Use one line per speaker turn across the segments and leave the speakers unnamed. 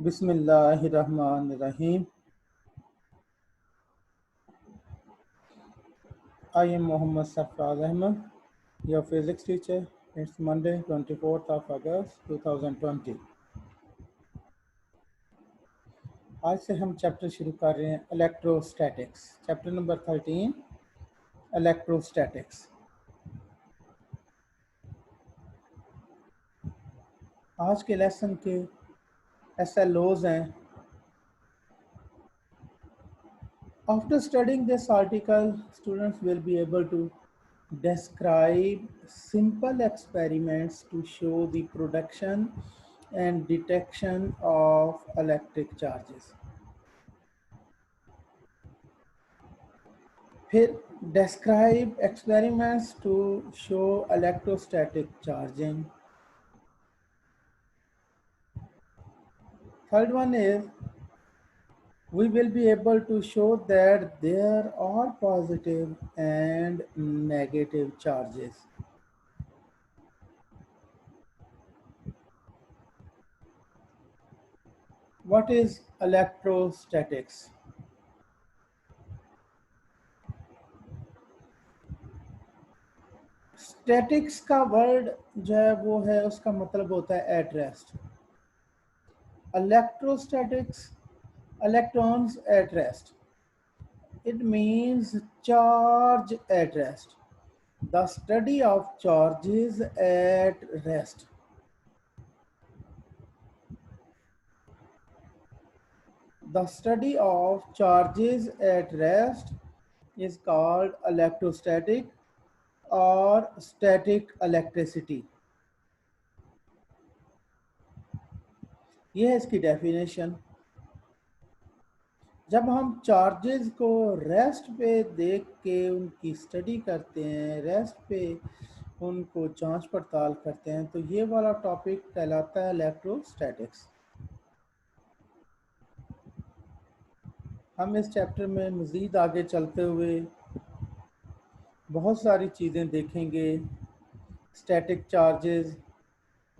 Bismillahirrahmanirrahim. I am Muhammad Safraz Ahmed, your physics teacher. It's Monday, 24th of August 2020. आज से हम chapter शुरू कर रहे हैं इलेक्ट्रोस्टैटिक्स, चैप्टर नंबर 13 इलेक्ट्रोस्टैटिक्स। आज के लेसन के SLOs हैं। After studying this article, students will be able to describe simple experiments to show the production and detection of electric charges. फिर describe experiments to show electrostatic charging. Third one is we will be able to show that there are positive and negative charges. What is electrostatics? Statics का word जो है वो है, उसका मतलब होता है at rest. Electrostatics, electrons at rest. It means charge at rest. The study of charges at rest. The study of charges at rest is called electrostatic or static electricity. यह है इसकी डेफिनेशन। जब हम चार्जेस को rest पे देख के उनकी स्टडी करते हैं, रेस्ट पे उनको जांच पड़ताल करते हैं, तो ये वाला टॉपिक कहलाता है इलेक्ट्रोस्टैटिक्स। हम इस चैप्टर में मज़ीद आगे चलते हुए बहुत सारी चीज़ें देखेंगे। स्टैटिक चार्जेस,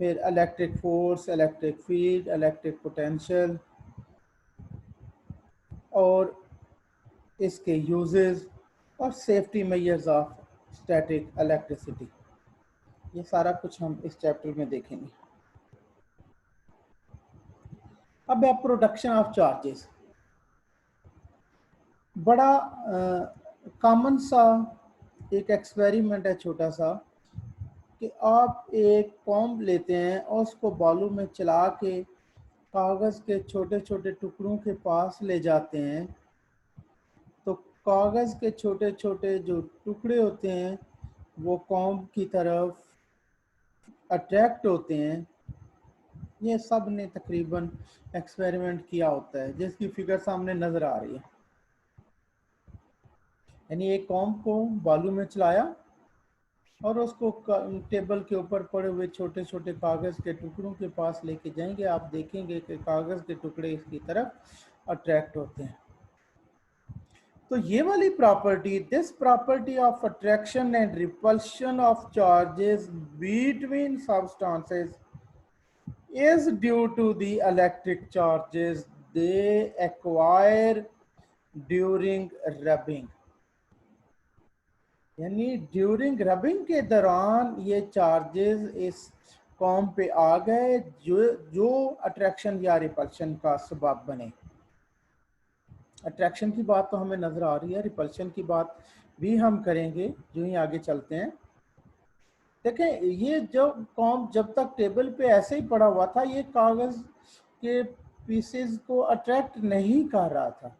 फिर electric force, electric field, electric potential और इसके यूजेस और safety measures of static electricity. ये सारा कुछ हम इस चैप्टर में देखेंगे। अब है प्रोडक्शन ऑफ चार्जेस। बड़ा कॉमन सा एक एक्सपेरिमेंट है, छोटा सा, कि आप एक कॉम्ब लेते हैं और उसको बालू में चला के कागज़ के छोटे छोटे टुकड़ों के पास ले जाते हैं, तो कागज़ के छोटे छोटे जो टुकड़े होते हैं वो कॉम्ब की तरफ अट्रैक्ट होते हैं। ये सब ने तकरीबन एक्सपेरिमेंट किया होता है, जिसकी फिगर सामने नज़र आ रही है। यानी एक कॉम्ब को बालू में चलाया और उसको टेबल के ऊपर पड़े हुए छोटे छोटे कागज़ के टुकड़ों के पास लेके जाएंगे। आप देखेंगे कि कागज़ के टुकड़े इसकी तरफ अट्रैक्ट होते हैं। तो ये वाली property, this property of attraction and repulsion of charges between substances is due to the electric charges they acquire during rubbing. यानी ड्यूरिंग रबिंग के दौरान ये चार्जेस इस कॉम्ब पे आ गए जो अट्रैक्शन या रिपल्शन का सबब बने। अट्रैक्शन की बात तो हमें नज़र आ रही है, रिपल्शन की बात भी हम करेंगे जो ही आगे चलते हैं। देखें, ये जो कॉम्ब जब तक टेबल पे ऐसे ही पड़ा हुआ था, ये कागज़ के पीसेस को अट्रैक्ट नहीं कर रहा था,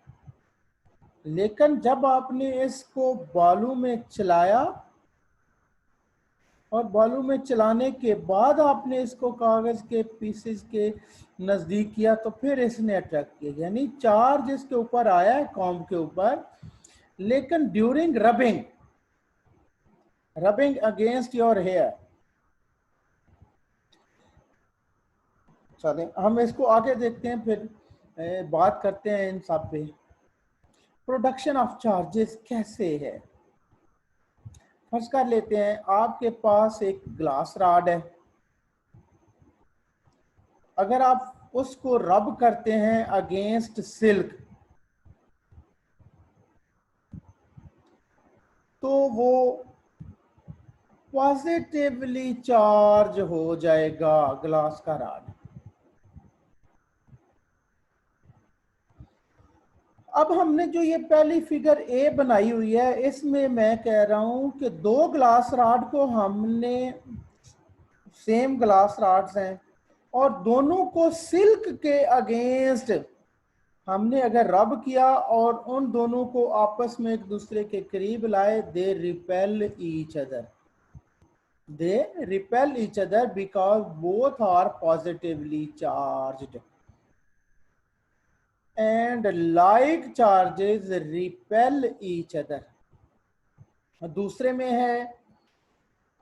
लेकिन जब आपने इसको बालू में चलाया और बालू में चलाने के बाद आपने इसको कागज़ के पीसेस के नज़दीक किया, तो फिर इसने अट्रैक्ट किया। यानी चार्ज इसके ऊपर आया है कॉम्ब के ऊपर, लेकिन during rubbing against your hair. चलें हम इसको आगे देखते हैं, फिर बात करते हैं इन सब पे। प्रोडक्शन ऑफ चार्जेस कैसे है? फर्ज कर लेते हैं आपके पास एक ग्लास रॉड है। अगर आप उसको रब करते हैं अगेंस्ट सिल्क, तो वो पॉजिटिवली चार्ज हो जाएगा ग्लास का रॉड। अब हमने जो ये पहली फिगर ए बनाई हुई है, इसमें मैं कह रहा हूं कि दो ग्लास रॉड को हमने, सेम ग्लास रॉड्स हैं, और दोनों को सिल्क के अगेंस्ट हमने अगर रब किया और उन दोनों को आपस में एक दूसरे के करीब लाए, they repel each other, they repel each other because both are positively charged and like charges repel each other। दूसरे में है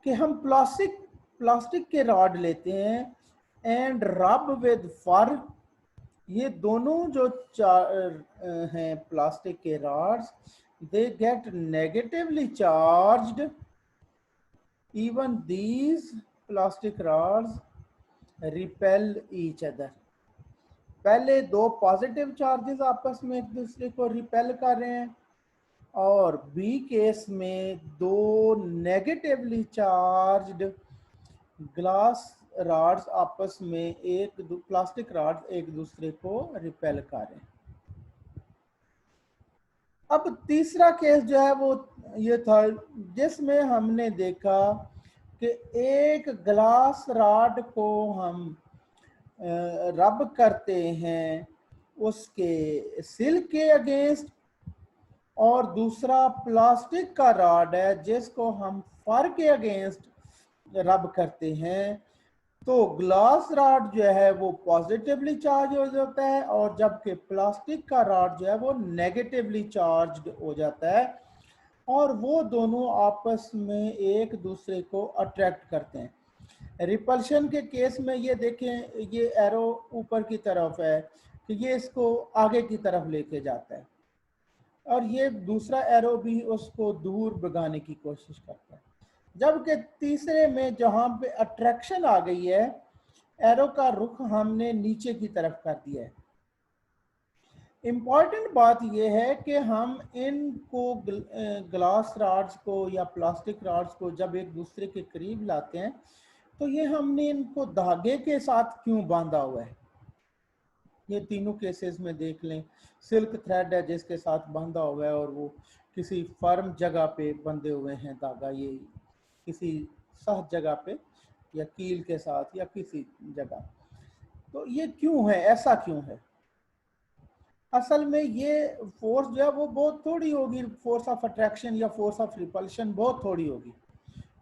कि हम प्लास्टिक के रॉड लेते हैं एंड रब विद फर, ये दोनों जो हैं प्लास्टिक के rods, they get negatively charged, even these plastic rods repel each other। पहले दो पॉजिटिव चार्जेस आपस में एक दूसरे को रिपेल कर रहे हैं, और बी केस में दो नेगेटिवली चार्ज्ड ग्लास रॉड्स आपस में प्लास्टिक रॉड्स एक दूसरे को रिपेल कर रहे हैं। अब तीसरा केस जो है वो ये था, जिसमें हमने देखा कि एक ग्लास रॉड को हम रब करते हैं उसके सिल्क के अगेंस्ट, और दूसरा प्लास्टिक का रॉड है जिसको हम फर के अगेंस्ट रब करते हैं। तो ग्लास रॉड जो है वो पॉजिटिवली चार्ज हो जाता है, और जबकि प्लास्टिक का रॉड जो है वो नेगेटिवली चार्ज हो जाता है, और वो दोनों आपस में एक दूसरे को अट्रैक्ट करते हैं। रिपल्शन के केस में ये देखें, ये एरो ऊपर की तरफ है कि ये इसको आगे की तरफ लेके जाता है, और ये दूसरा एरो भी उसको दूर भगाने की कोशिश करता है। जबकि तीसरे में जहां पे अट्रैक्शन आ गई है, एरो का रुख हमने नीचे की तरफ कर दिया है। इम्पॉर्टेंट बात यह है कि हम इनको ग्लास रॉड्स को या प्लास्टिक रॉड्स को जब एक दूसरे के करीब लाते हैं, तो ये हमने इनको धागे के साथ क्यों बांधा हुआ है। ये तीनों केसेस में देख लें, सिल्क थ्रेड है जिसके साथ बांधा हुआ है, और वो किसी फर्म जगह पे बंधे हुए हैं धागा, ये किसी सख्त जगह पे या कील के साथ या किसी जगह। तो ये क्यों है, ऐसा क्यों है? असल में ये फोर्स जो है वो बहुत थोड़ी होगी, फोर्स ऑफ अट्रैक्शन या फोर्स ऑफ रिपल्शन बहुत थोड़ी होगी।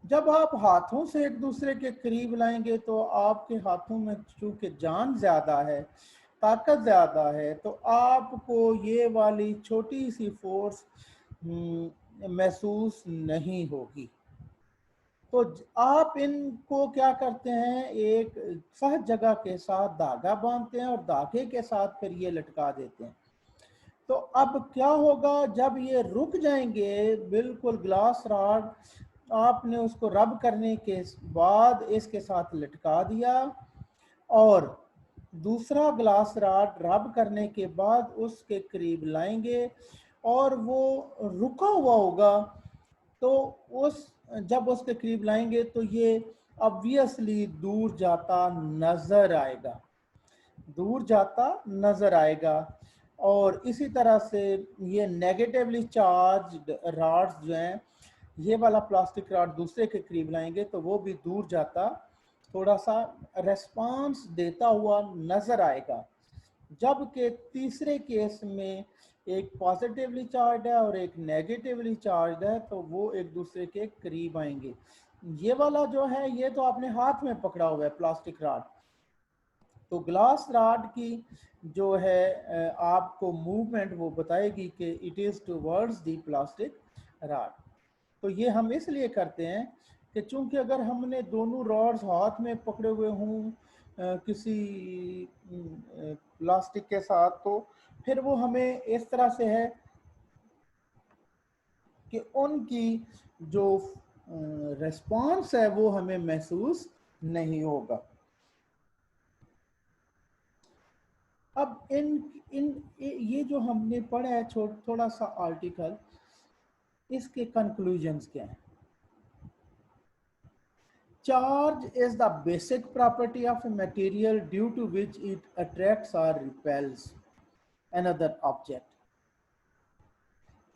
जब आप हाथों से एक दूसरे के करीब लाएंगे तो आपके हाथों में चूंकि जान ज्यादा है, ताकत ज्यादा है, तो आपको ये वाली छोटी सी फोर्स महसूस नहीं होगी। तो आप इनको क्या करते हैं, एक सहज जगह के साथ धागा बांधते हैं और धागे के साथ फिर ये लटका देते हैं। तो अब क्या होगा, जब ये रुक जाएंगे बिल्कुल ग्लास रॉड, आपने उसको रब करने के बाद इसके साथ लटका दिया, और दूसरा ग्लास रॉड रब करने के बाद उसके करीब लाएंगे और वो रुका हुआ होगा, तो जब उसके करीब लाएंगे तो ये ऑब्वियसली दूर जाता नजर आएगा, दूर जाता नजर आएगा। और इसी तरह से ये नेगेटिवली चार्ज रॉड्स जो हैं, ये वाला प्लास्टिक रॉड दूसरे के करीब लाएंगे तो वो भी दूर जाता थोड़ा सा रेस्पॉन्स देता हुआ नजर आएगा। जबकि तीसरे केस में एक पॉजिटिवली चार्ज है और एक नेगेटिवली चार्ज है, तो वो एक दूसरे के करीब आएंगे। ये वाला जो है ये तो आपने हाथ में पकड़ा हुआ है प्लास्टिक रॉड, तो ग्लास रॉड की जो है आपको मूवमेंट वो बताएगी कि it is towards the plastic rod. तो ये हम इसलिए करते हैं कि चूंकि अगर हमने दोनों रॉड्स हाथ में पकड़े हुए हों किसी प्लास्टिक के साथ, तो फिर वो हमें इस तरह से है कि उनकी जो रिस्पांस है वो हमें महसूस नहीं होगा। अब इन ये जो हमने पढ़ा है थोड़ा सा आर्टिकल, इसके कंक्लूजन्स क्या हैं? Charge is the basic property of a material due to which it attracts or repels another object.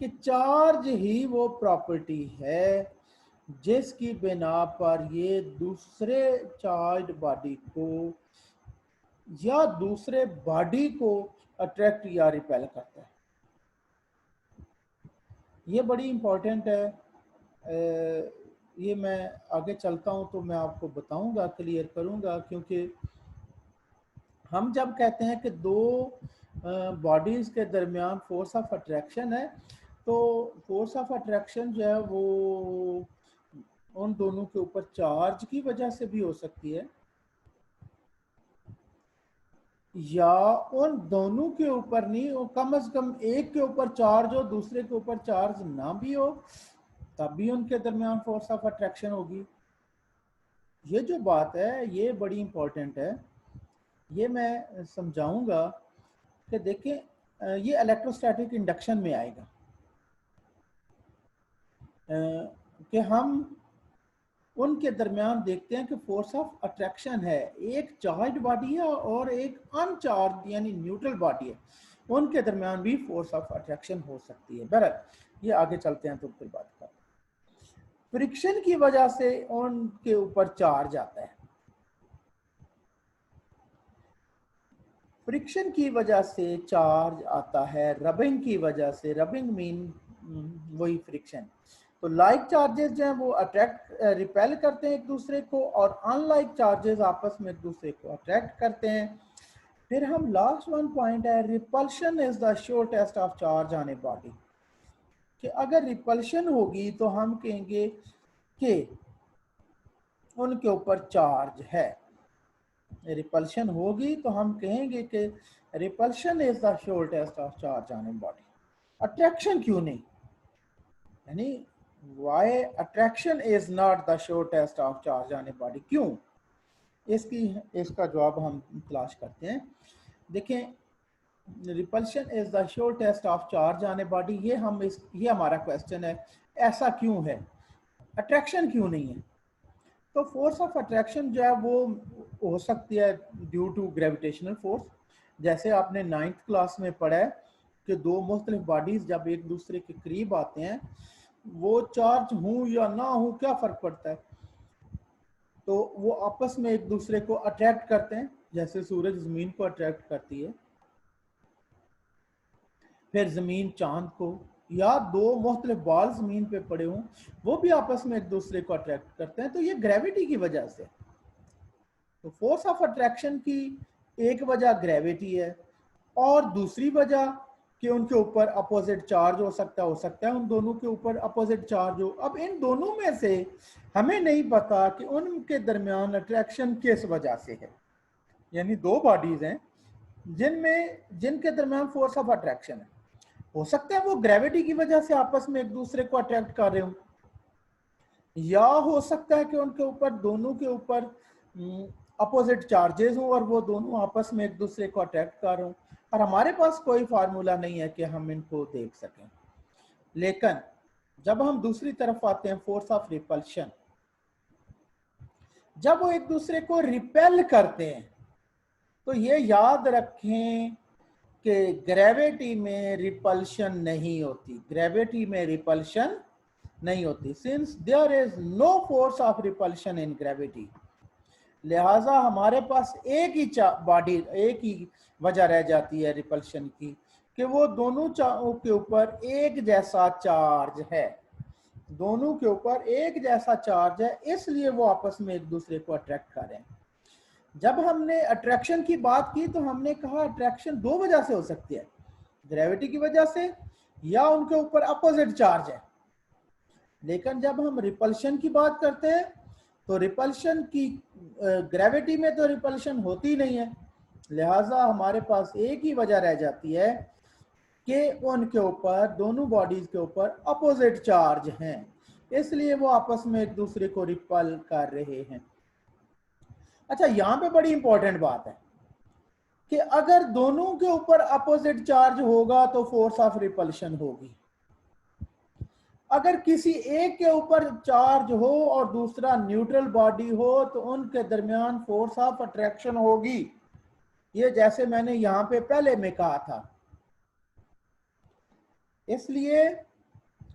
कि चार्ज ही वो प्रॉपर्टी है जिसकी बिना पर ये दूसरे चार्ज बॉडी को या दूसरे बॉडी को अट्रैक्ट या रिपेल करता है। ये बड़ी इंपॉर्टेंट है। ये मैं आगे चलता हूं तो मैं आपको बताऊंगा, क्लियर करूंगा, क्योंकि हम जब कहते हैं कि दो बॉडीज के दरमियान फोर्स ऑफ अट्रैक्शन है, तो फोर्स ऑफ अट्रैक्शन जो है वो उन दोनों के ऊपर चार्ज की वजह से भी हो सकती है, या उन दोनों के ऊपर नहीं, और कम से कम एक के ऊपर चार्ज हो, दूसरे के ऊपर चार्ज ना भी हो, तब भी उनके दरमियान फोर्स ऑफ अट्रैक्शन होगी। ये जो बात है ये बड़ी इंपॉर्टेंट है, ये मैं समझाऊंगा कि देखें ये इलेक्ट्रोस्टैटिक इंडक्शन में आएगा कि हम उनके दरमियान देखते हैं कि फोर्स ऑफ अट्रैक्शन है, एक चार्ज बॉडी है और एक अनचार्ज यानी न्यूट्रल बॉडी है, उनके दरमियान भी फोर्स ऑफ अट्रैक्शन हो सकती है। बहरहाल ये आगे चलते हैं तो फिर बात करते हैं। फ्रिक्शन की वजह से उनके ऊपर चार्ज आता है, फ्रिक्शन की वजह से चार्ज आता है, रबिंग की वजह से, रबिंग मीन वही फ्रिक्शन। तो लाइक चार्जेस जो हैं वो अट्रैक्ट रिपेल करते हैं एक दूसरे को, और अनलाइक चार्जेस आपस में एक दूसरे को अट्रैक्ट करते हैं। फिर हम लास्ट वन पॉइंट है, repulsion is the sure test of charge on a body, कि अगर रिपल्शन होगी तो हम कहेंगे कि उनके ऊपर चार्ज है। रिपल्शन होगी तो हम कहेंगे कि repulsion is the sure test of charge on a body. Attraction क्यों नहीं, यानी why attraction is not the sure test of charge on a body, क्यों? इसका जवाब हम तलाश करते हैं। देखें, repulsion is the sure test of charge on a body, ये हमारा क्वेश्चन है, ऐसा क्यों है, अट्रैक्शन क्यों नहीं है? तो फोर्स ऑफ अट्रैक्शन जो है वो हो सकती है ड्यू टू ग्रेविटेशनल फोर्स, जैसे आपने 9th क्लास में पढ़ा है कि दो मुख्तलिफ बॉडीज जब एक दूसरे के करीब आते हैं, वो चार्ज हूं या ना हो क्या फर्क पड़ता है, तो वो आपस में एक दूसरे को अट्रैक्ट करते हैं, जैसे सूरज जमीन को अट्रैक्ट करती है, फिर जमीन चांद को, या दो मुख्तलिफ बॉल जमीन पे पड़े हों वो भी आपस में एक दूसरे को अट्रैक्ट करते हैं, तो ये ग्रेविटी की वजह से। तो फोर्स ऑफ अट्रैक्शन की एक वजह ग्रेविटी है, और दूसरी वजह कि उनके ऊपर अपोजिट चार्ज हो सकता है उन दोनों के ऊपर अपोजिट चार्ज हो। अब इन दोनों में से हमें नहीं पता कि उनके दरमियान अट्रैक्शन किस वजह से है, यानी दो बॉडीज हैं जिनके दरमियान फोर्स ऑफ अट्रैक्शन है, हो सकता है वो ग्रेविटी की वजह से आपस में एक दूसरे को अट्रैक्ट कर रहे हो, या हो सकता है कि उनके ऊपर दोनों के ऊपर अपोजिट चार्जेस हों और वो दोनों आपस में एक दूसरे को अट्रैक्ट कर रहे हों, और हमारे पास कोई फार्मूला नहीं है कि हम इनको देख सकें। लेकिन जब हम दूसरी तरफ आते हैं, फोर्स ऑफ रिपल्शन, जब वो एक दूसरे को रिपेल करते हैं, तो ये याद रखें कि ग्रेविटी में रिपल्शन नहीं होती, ग्रेविटी में रिपल्शन नहीं होती, since there is no force of repulsion in gravity, लिहाजा हमारे पास एक ही बॉडी, एक ही वजह रह जाती है रिपल्शन की, कि वो दोनों के ऊपर एक जैसा चार्ज है, दोनों के ऊपर एक जैसा चार्ज है, इसलिए वो आपस में एक दूसरे को अट्रैक्ट कर रहे हैं। जब हमने अट्रैक्शन की बात की तो हमने कहा अट्रैक्शन दो वजह से हो सकती है, ग्रेविटी की वजह से या उनके ऊपर अपोजिट चार्ज है। लेकिन जब हम रिपल्शन की बात करते हैं तो रिपल्शन की ग्रेविटी में तो रिपल्शन होती नहीं है, लिहाजा हमारे पास एक ही वजह रह जाती है कि उनके ऊपर, दोनों बॉडीज के ऊपर अपोजिट चार्ज हैं, इसलिए वो आपस में एक दूसरे को रिपल कर रहे हैं। अच्छा, यहां पे बड़ी इंपॉर्टेंट बात है कि अगर दोनों के ऊपर अपोजिट चार्ज होगा तो फोर्स ऑफ रिपल्शन होगी। अगर किसी एक के ऊपर चार्ज हो और दूसरा न्यूट्रल बॉडी हो तो उनके दरमियान फोर्स ऑफ अट्रैक्शन होगी। ये जैसे मैंने यहां पे पहले में कहा था। इसलिए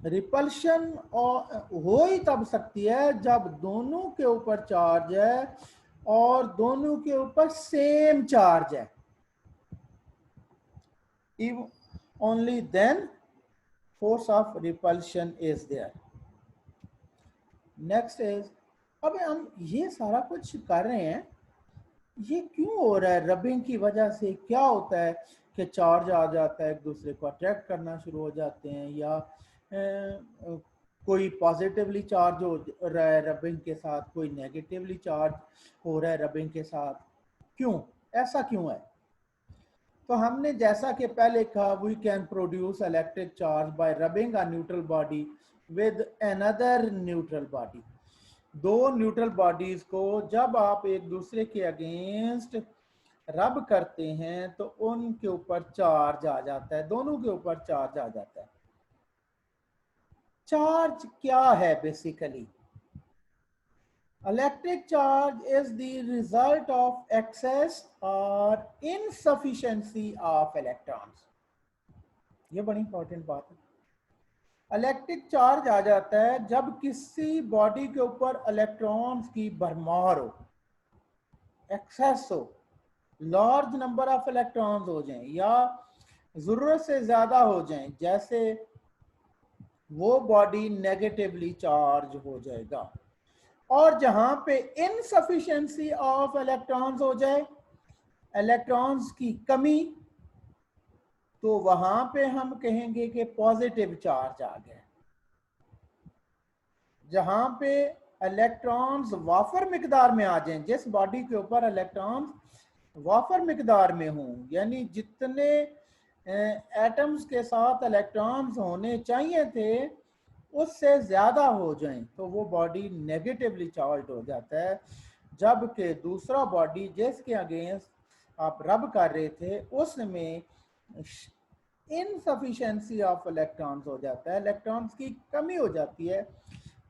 रिपल्शन हो ही तब सकती है जब दोनों के ऊपर चार्ज है और दोनों के ऊपर सेम चार्ज है। Only then force of repulsion is there. Next is, अब हम ये सारा कुछ कर रहे हैं, ये क्यों हो रहा है? रबिंग की वजह से क्या होता है कि चार्ज आ जाता है, एक दूसरे को अट्रैक्ट करना शुरू हो जाते हैं, या कोई पॉजिटिवली चार्ज हो रहा है रबिंग के साथ, कोई नेगेटिवली चार्ज हो रहा है रबिंग के साथ। क्यों ऐसा क्यों है? तो हमने जैसा कि पहले कहा, we can produce electric charge by rubbing a neutral body with another neutral body. दो न्यूट्रल बॉडीज को जब आप एक दूसरे के अगेंस्ट रब करते हैं तो उनके ऊपर चार्ज आ जाता है, दोनों के ऊपर चार्ज आ जाता है। चार्ज क्या है? Basically electric charge is the result of excess or insufficiency of electrons. ये बड़ी इंपॉर्टेंट बात है। इलेक्ट्रिक चार्ज आ जाता है जब किसी बॉडी के ऊपर इलेक्ट्रॉन्स की भरमार हो, एक्सेस हो, लार्ज नंबर ऑफ इलेक्ट्रॉन्स हो जाएं या जरूरत से ज्यादा हो जाएं, जैसे वो बॉडी नेगेटिवली चार्ज हो जाएगा। और जहां पे इनसफिशिएंसी ऑफ इलेक्ट्रॉन्स हो जाए, इलेक्ट्रॉन्स की कमी, तो वहां पे हम कहेंगे कि पॉजिटिव चार्ज आ गया। जहां पे इलेक्ट्रॉन्स वाफर मिकदार में आ जाएं, जिस बॉडी के ऊपर इलेक्ट्रॉन्स वाफर मिकदार में हों, यानी जितने एटम्स के साथ इलेक्ट्रॉन्स होने चाहिए थे उससे ज्यादा हो जाएं, तो वो बॉडी नेगेटिवली चार्ज हो जाता है। जबकि दूसरा बॉडी जिसके अगेंस्ट आप रब कर रहे थे उसमें इनसफिशिएंसी ऑफ इलेक्ट्रॉन्स हो जाता है, इलेक्ट्रॉन्स की कमी हो जाती है,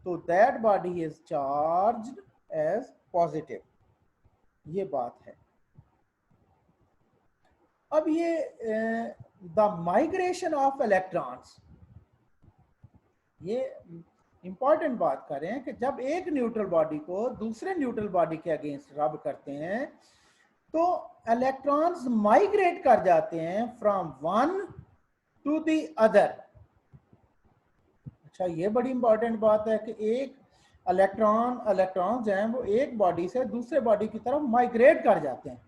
तो that body is charged as positive. ये बात है। अब ये द माइग्रेशन ऑफ इलेक्ट्रॉन्स, ये इंपॉर्टेंट बात कर रहे हैं कि जब एक न्यूट्रल बॉडी को दूसरे न्यूट्रल बॉडी के अगेंस्ट रब करते हैं तो इलेक्ट्रॉन्स माइग्रेट कर जाते हैं from one two the other. अच्छा, ये बड़ी इंपॉर्टेंट बात है कि एक इलेक्ट्रॉन्स हैं वो एक बॉडी से दूसरे बॉडी की तरफ माइग्रेट कर जाते हैं।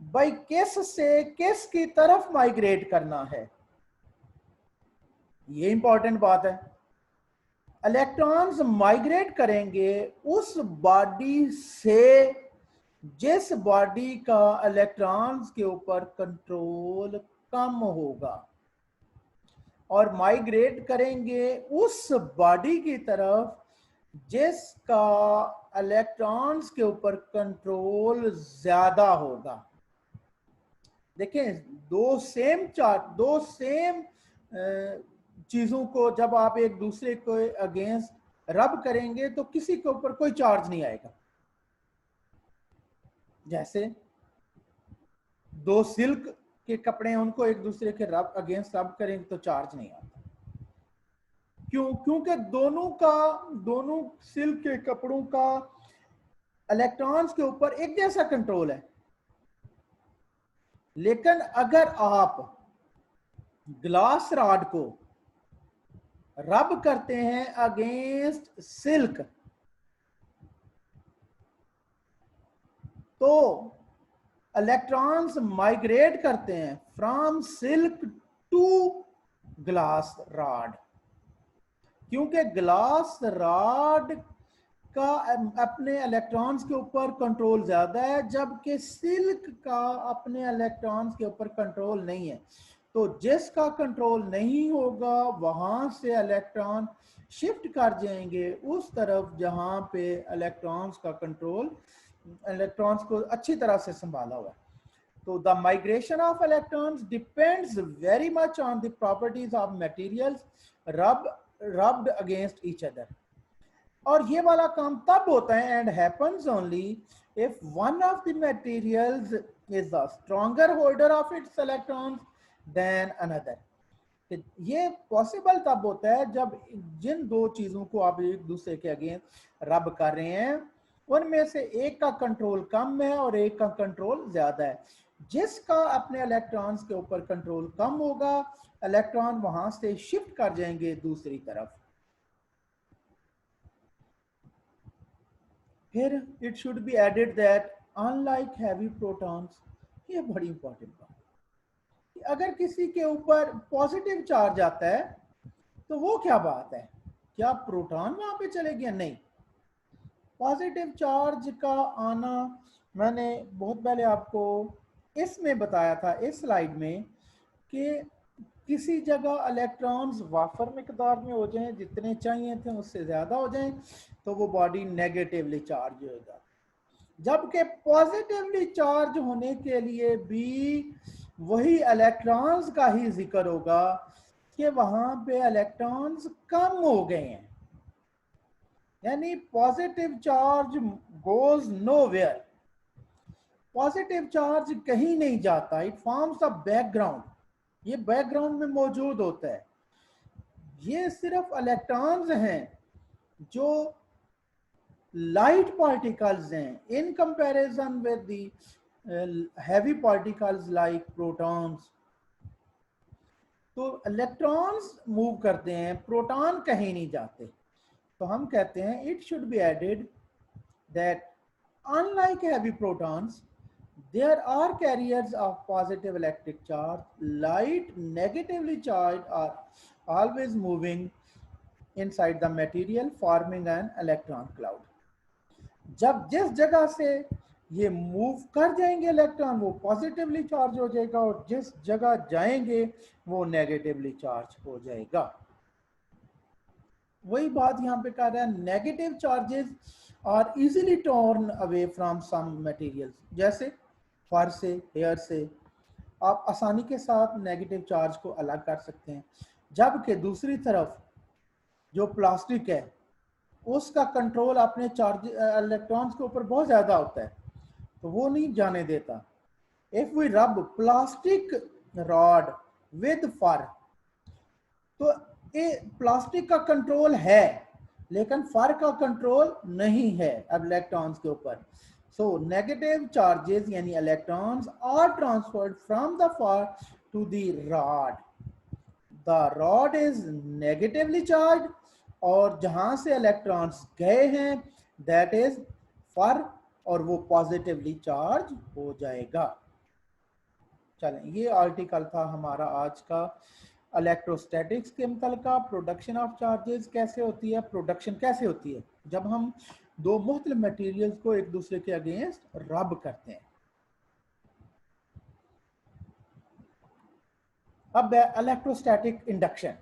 भाई किस से किस की तरफ माइग्रेट करना है, ये इंपॉर्टेंट बात है। इलेक्ट्रॉन्स माइग्रेट करेंगे उस बॉडी से जिस बॉडी का इलेक्ट्रॉन्स के ऊपर कंट्रोल कम होगा, और माइग्रेट करेंगे उस बॉडी की तरफ जिसका इलेक्ट्रॉन्स के ऊपर कंट्रोल ज्यादा होगा। देखें, दो सेम चीजों को जब आप एक दूसरे को अगेंस्ट रब करेंगे तो किसी के ऊपर कोई चार्ज नहीं आएगा। जैसे दो सिल्क के कपड़े हैं, उनको एक दूसरे के अगेंस्ट रब करेंगे तो चार्ज नहीं आता। क्यों? क्योंकि दोनों सिल्क के कपड़ों का इलेक्ट्रॉन्स के ऊपर एक जैसा कंट्रोल है। लेकिन अगर आप ग्लास रॉड को रब करते हैं अगेंस्ट सिल्क, तो इलेक्ट्रॉन्स माइग्रेट करते हैं from silk to glass rod, क्योंकि ग्लास रॉड का अपने इलेक्ट्रॉन्स के ऊपर कंट्रोल ज्यादा है, जबकि सिल्क का अपने इलेक्ट्रॉन्स के ऊपर कंट्रोल नहीं है। तो जिसका कंट्रोल नहीं होगा वहां से इलेक्ट्रॉन शिफ्ट कर जाएंगे उस तरफ जहां पे इलेक्ट्रॉन्स का कंट्रोल, इलेक्ट्रॉन्स को अच्छी तरह से संभाला हुआ है। तो the migration of electrons depends very much on the properties of materials rubbed against each other. और ये वाला काम तब होता है and happens only if one of the materials is the stronger holder of its electrons than another. ये possible तब होता है जब जिन दो चीजों को आप एक दूसरे के अगेंस्ट रब कर रहे हैं उनमें से एक का कंट्रोल कम है और एक का कंट्रोल ज्यादा है। जिसका अपने इलेक्ट्रॉन्स के ऊपर कंट्रोल कम होगा इलेक्ट्रॉन वहां से शिफ्ट कर जाएंगे दूसरी तरफ। फिर it should be added that unlike heavy protons, ये बड़ी इंपॉर्टेंट बात, अगर किसी के ऊपर पॉजिटिव चार्ज आता है तो वो क्या बात है, क्या प्रोटॉन वहां पे चले गया? नहीं, पॉजिटिव चार्ज का आना मैंने बहुत पहले आपको इसमें बताया था इस स्लाइड में कि किसी जगह इलेक्ट्रॉन्स वाफर मिकदार में हो जाएं, जितने चाहिए थे उससे ज्यादा हो जाएं तो वो बॉडी नेगेटिवली चार्ज होगा, जबकि पॉजिटिवली चार्ज होने के लिए भी वही इलेक्ट्रॉन्स का ही जिक्र होगा कि वहां पे इलेक्ट्रॉन्स कम हो गए हैं, यानी positive charge goes nowhere, positive charge कहीं नहीं जाता, इट फॉर्म्स अ बैकग्राउंड, ये बैकग्राउंड में मौजूद होता है। ये सिर्फ इलेक्ट्रॉन्स हैं जो लाइट पार्टिकल्स हैं in comparison with the heavy particles like protons. तो इलेक्ट्रॉन्स मूव करते हैं, प्रोटॉन कहीं नहीं जाते, तो हम कहते हैं it should be added that unlike heavy protons there are carriers of positive electric charge, light negatively charged are always moving inside the material forming an electron cloud। जब जिस जगह से ये मूव कर जाएंगे इलेक्ट्रॉन वो पॉजिटिवली चार्ज हो जाएगा और जिस जगह जाएंगे वो नेगेटिवली चार्ज हो जाएगा। वही बात यहाँ पे कर रहा है, negative charges are easily torn away from some materials, जैसे फर से, हेयर से आप आसानी के साथ नेगेटिव चार्ज को अलग कर सकते हैं, जबकि दूसरी तरफ जो प्लास्टिक है उसका कंट्रोल अपने चार्ज इलेक्ट्रॉन्स के ऊपर बहुत ज्यादा होता है तो वो नहीं जाने देता। इफ वी रब प्लास्टिक रॉड विद फर तो ये प्लास्टिक का कंट्रोल है लेकिन फर का कंट्रोल नहीं है इलेक्ट्रॉन्स के ऊपर। So negative charges यानी electrons are transferred from the far to the rod. The rod is negatively charged और जहां से electrons गए हैं that is far और वो positively charge हो जाएगा। चलें, ये आर्टिकल था हमारा आज का इलेक्ट्रोस्टैटिक्स के मुतल्लिका। प्रोडक्शन ऑफ चार्जेस कैसे होती है, प्रोडक्शन कैसे होती है जब हम दो मुख्तलिफ मटेरियल्स को एक दूसरे के अगेंस्ट रब करते हैं। अब इलेक्ट्रोस्टैटिक इंडक्शन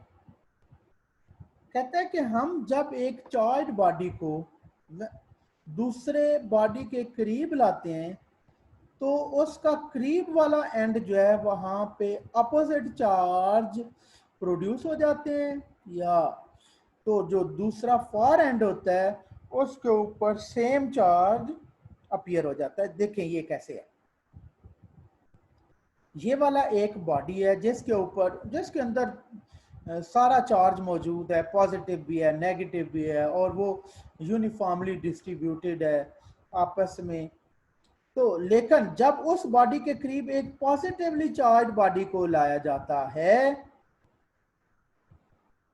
कहते हैं कि हम जब एक चार्ज बॉडी को दूसरे बॉडी के करीब लाते हैं तो उसका करीब वाला एंड जो है वहां पे अपोजिट चार्ज प्रोड्यूस हो जाते हैं, या तो जो दूसरा फार एंड होता है उसके ऊपर सेम चार्ज अपीयर हो जाता है। देखें ये कैसे है, ये वाला एक बॉडी है जिसके अंदर सारा चार्ज मौजूद है, पॉजिटिव भी है नेगेटिव भी है और वो यूनिफॉर्मली डिस्ट्रीब्यूटेड है आपस में। तो लेकिन जब उस बॉडी के करीब एक पॉजिटिवली चार्ज बॉडी को लाया जाता है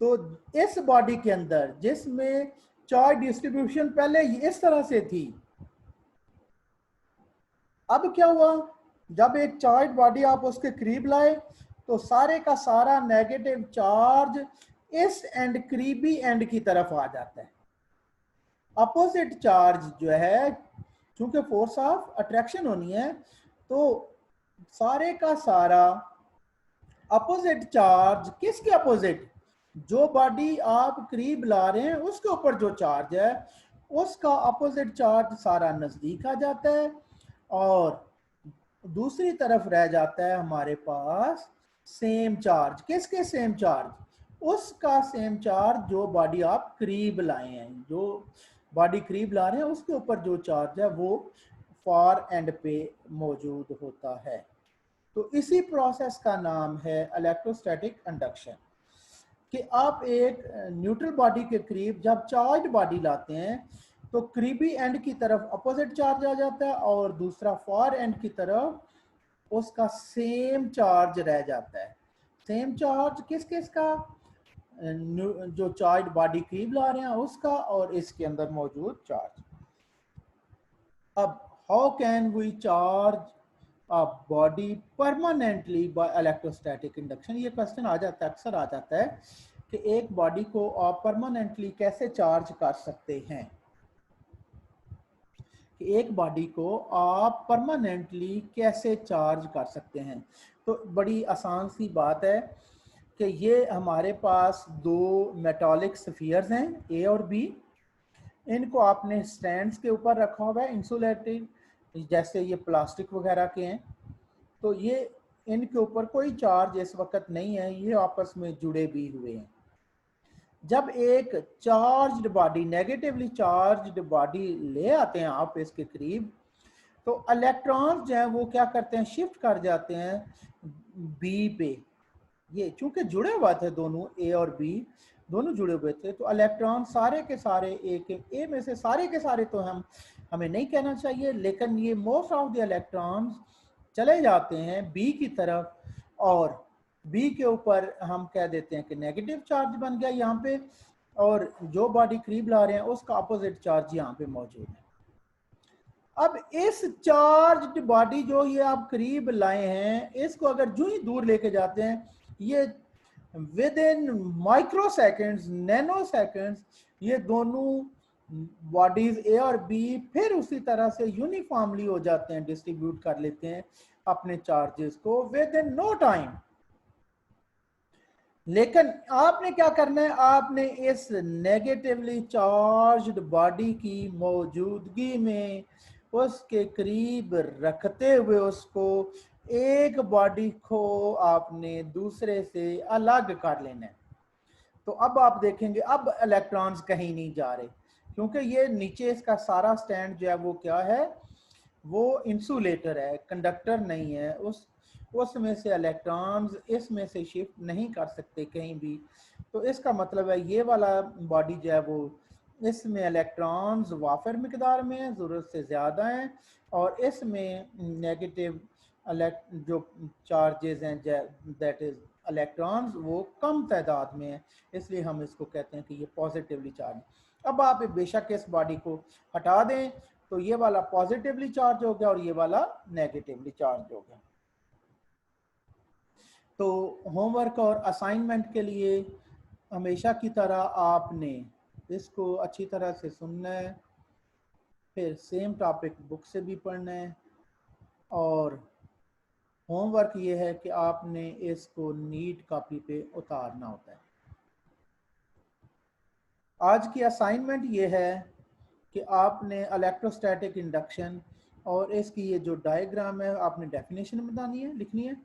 तो इस बॉडी के अंदर जिसमें चार्ज डिस्ट्रीब्यूशन पहले इस तरह से थी, अब क्या हुआ, जब एक चार्ज बॉडी आप उसके करीब लाए तो सारे का सारा नेगेटिव चार्ज इस एंड करीबी एंड की तरफ आ जाता है। अपोजिट चार्ज जो है, क्योंकि फोर्स ऑफ अट्रैक्शन होनी है तो सारे का सारा अपोजिट चार्ज, किसके अपोजिट, जो बॉडी आप करीब ला रहे हैं उसके ऊपर जो चार्ज है उसका अपोजिट चार्ज सारा नजदीक आ जाता है और दूसरी तरफ रह जाता है हमारे पास सेम चार्ज। किसके सेम चार्ज? उसका सेम चार्ज जो बॉडी आप करीब लाए हैं, जो बॉडी करीब ला रहे हैं उसके ऊपर जो चार्ज है वो फार एंड पे मौजूद होता है। तो इसी प्रोसेस का नाम है इलेक्ट्रोस्टैटिक इंडक्शन। कि आप एक न्यूट्रल बॉडी के करीब जब चार्ज बॉडी लाते हैं तो करीबी एंड की तरफ अपोजिट चार्ज आ जाता है और दूसरा फार एंड की तरफ उसका सेम चार्ज रह जाता है। सेम चार्ज किस किस का? जो चार्ज बॉडी करीब ला रहे हैं उसका और इसके अंदर मौजूद चार्ज। अब how can we charge a body permanently by electrostatic induction? ये क्वेश्चन आ जाता है, अक्सर आ जाता है कि एक बॉडी को आप परमानेंटली कैसे चार्ज कर सकते हैं। कि एक बॉडी को आप परमानेंटली कैसे चार्ज कर सकते हैं? तो बड़ी आसान सी बात है कि ये हमारे पास दो मेटालिक स्फीयर्स हैं ए और बी। इनको आपने स्टैंड्स के ऊपर रखा हुआ है इंसुलेटेड, जैसे ये प्लास्टिक वगैरह के हैं। तो ये इनके ऊपर कोई चार्ज इस वक्त नहीं है, ये आपस में जुड़े भी हुए हैं। जब एक charged body, negatively charged body ले आते हैं आप इसके करीब, तो इलेक्ट्रॉन्स जो हैं वो क्या करते हैं, शिफ्ट कर जाते हैं बी पे। ये चूंकि जुड़े हुए थे दोनों, ए और बी दोनों जुड़े हुए थे, तो इलेक्ट्रॉन सारे के सारे एक ए में से सारे के सारे तो हमें नहीं कहना चाहिए, लेकिन ये मोस्ट ऑफ द इलेक्ट्रॉन्स चले जाते हैं बी की तरफ और बी के ऊपर हम कह देते हैं कि नेगेटिव चार्ज बन गया यहाँ पे, और जो बॉडी करीब ला रहे हैं उसका अपोजिट चार्ज यहाँ पे मौजूद है। अब इस चार्ज्ड बॉडी जो ये आप करीब लाए हैं, इसको अगर जो ही दूर लेके जाते हैं, ये with in micro seconds, nano seconds, ये दोनों बॉडीज ए और बी फिर उसी तरह से यूनिफॉर्मली हो जाते हैं, डिस्ट्रीब्यूट कर लेते हैं अपने चार्जेस को विद इन नो टाइम। लेकिन आपने क्या करना है, आपने इस नेगेटिवली चार्ज्ड बॉडी की मौजूदगी में उसके करीब रखते हुए उसको एक बॉडी को आपने दूसरे से अलग कर लेना है। तो अब आप देखेंगे अब इलेक्ट्रॉन्स कहीं नहीं जा रहे, क्योंकि ये नीचे इसका सारा स्टैंड जो है वो क्या है, वो इंसुलेटर है, कंडक्टर नहीं है। उसमें से इलेक्ट्रॉन्स इसमें से शिफ्ट नहीं कर सकते कहीं भी। तो इसका मतलब है ये वाला बॉडी जो है वो, इसमें इलेक्ट्रॉन्स वाफर मिकदार में है, ज़रूरत से ज़्यादा हैं, और इसमें नेगेटिव जो चार्जेस हैं दैट इज इलेक्ट्रॉन्स, वो कम तादाद में है, इसलिए हम इसको कहते हैं कि ये पॉजिटिवली चार्ज। अब आप बेशक इस बॉडी को हटा दें तो ये वाला पॉजिटिवली चार्ज हो गया और ये वाला नेगेटिवली चार्ज हो गया। तो होमवर्क और असाइनमेंट के लिए हमेशा की तरह आपने इसको अच्छी तरह से सुनना है, फिर सेम टॉपिक बुक से भी पढ़ना है, और होमवर्क ये है कि आपने इसको नीट कॉपी पे उतारना होता है। आज की असाइनमेंट ये है कि आपने इलेक्ट्रोस्टैटिक इंडक्शन और इसकी ये जो डायग्राम है आपने डेफिनेशन बतानी है, लिखनी है,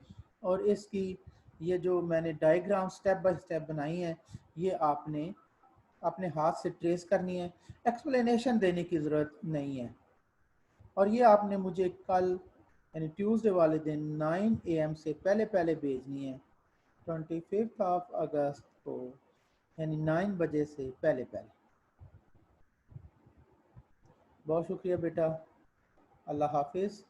और इसकी ये जो मैंने डायग्राम स्टेप बाय स्टेप बनाई है ये आपने अपने हाथ से ट्रेस करनी है, एक्सप्लेनेशन देने की ज़रूरत नहीं है। और ये आपने मुझे कल यानी ट्यूसडे वाले दिन 9 AM से पहले पहले भेजनी है, 25 अगस्त को, यानी 9 बजे से पहले पहले। बहुत शुक्रिया बेटा, अल्लाह हाफिज़।